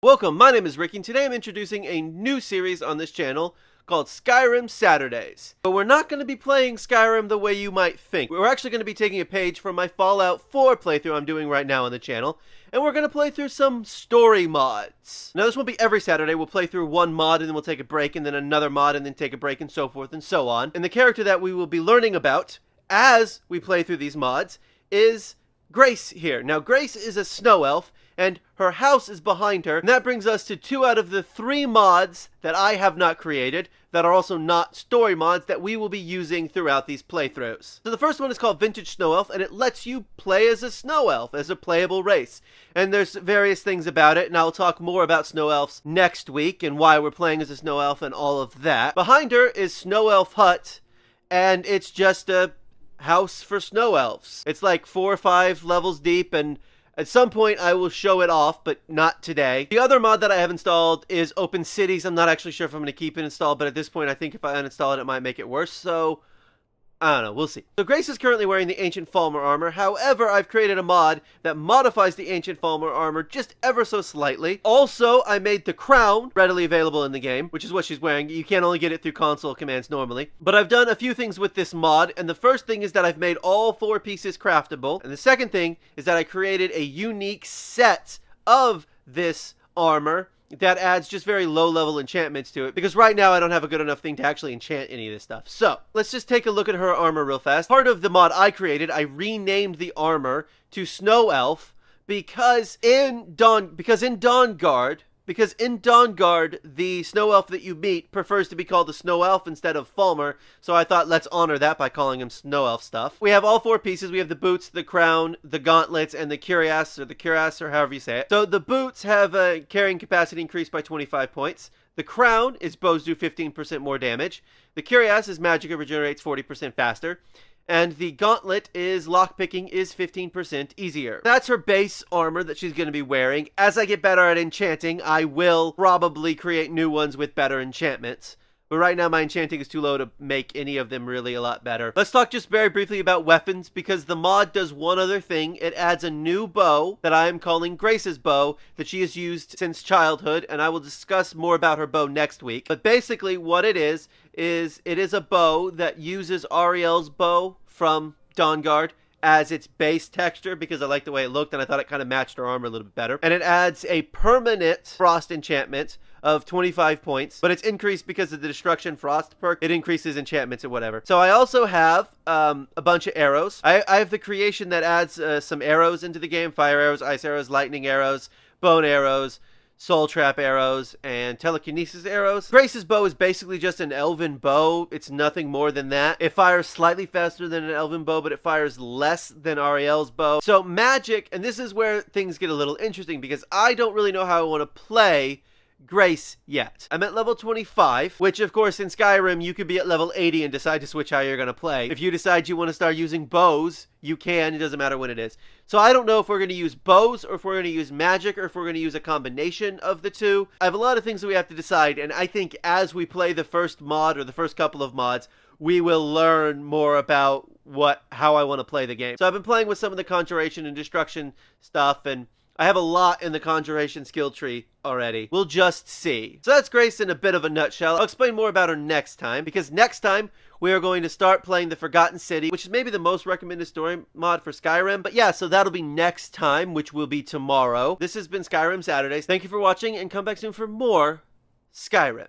Welcome, my name is Ricky, and today I'm introducing a new series on this channel called Skyrim Saturdays. But we're not going to be playing Skyrim the way you might think. We're actually going to be taking a page from my Fallout 4 playthrough I'm doing right now on the channel, and we're going to play through some story mods. Now this won't be every Saturday. We'll play through one mod and then we'll take a break, and then another mod and then take a break, and so forth and so on. And the character that we will be learning about as we play through these mods is Grace here. Now Grace is a snow elf, and her house is behind her, and that brings us to 2 out of the 3 mods that I have not created, that are also not story mods, that we will be using throughout these playthroughs. So the first one is called Vintage Snow Elf, and it lets you play as a snow elf, as a playable race. And there's various things about it, and I'll talk more about snow elves next week, and why we're playing as a snow elf, and all of that. Behind her is Snow Elf Hut, and it's just a house for snow elves. It's like 4 or 5 levels deep, and at some point, I will show it off, but not today. The other mod that I have installed is Open Cities. I'm not actually sure if I'm going to keep it installed, but at this point, I think if I uninstall it, it might make it worse, so I don't know, we'll see. So Grace is currently wearing the Ancient Falmer armor. However, I've created a mod that modifies the Ancient Falmer armor just ever so slightly. Also, I made the crown readily available in the game, which is what she's wearing. You can only get it through console commands normally. But I've done a few things with this mod, and the first thing is that I've made all 4 pieces craftable. And the second thing is that I created a unique set of this armor that adds just very low-level enchantments to it, because right now I don't have a good enough thing to actually enchant any of this stuff. So, let's just take a look at her armor real fast. Part of the mod I created, I renamed the armor to Snow Elf, because in Dawnguard, the Snow Elf that you meet prefers to be called the Snow Elf instead of Falmer, so I thought let's honor that by calling him Snow Elf stuff. We have all 4 pieces. We have the boots, the crown, the gauntlets, and the cuirass, or however you say it. So the boots have a carrying capacity increased by 25 points. The crown is bows do 15% more damage. The cuirass is magicka regenerates 40% faster. And the gauntlet is lockpicking is 15% easier. That's her base armor that she's going to be wearing. As I get better at enchanting, I will probably create new ones with better enchantments. But right now my enchanting is too low to make any of them really a lot better. Let's talk just very briefly about weapons, because the mod does one other thing. It adds a new bow that I am calling Grace's bow, that she has used since childhood, and I will discuss more about her bow next week. But basically what it is it is a bow that uses Ariel's bow from Dawnguard as its base texture, because I like the way it looked and I thought it kind of matched her armor a little bit better. And it adds a permanent frost enchantment of 25 points, but it's increased because of the Destruction Frost perk. It increases enchantments and whatever. So I also have a bunch of arrows. I have the creation that adds some arrows into the game: fire arrows, ice arrows, lightning arrows, bone arrows, soul trap arrows, and telekinesis arrows. Grace's bow is basically just an elven bow. It's nothing more than that. It fires slightly faster than an elven bow, but it fires less than Ariel's bow. So magic, and this is where things get a little interesting, because I don't really know how I want to play Grace yet. I'm at level 25, which of course in Skyrim you could be at level 80 and decide to switch how you're going to play. If you decide you want to start using bows, you can. It doesn't matter when it is. So I don't know if we're going to use bows, or if we're going to use magic, or if we're going to use a combination of the two. I have a lot of things that we have to decide, and I think as we play the first mod, or the first couple of mods, we will learn more about how I want to play the game. So I've been playing with some of the conjuration and destruction stuff, and I have a lot in the conjuration skill tree already. We'll just see. So that's Grace in a bit of a nutshell. I'll explain more about her next time, because next time we are going to start playing the Forgotten City, which is maybe the most recommended story mod for Skyrim. But yeah, so that'll be next time, which will be tomorrow. This has been Skyrim Saturdays. Thank you for watching, and come back soon for more Skyrim.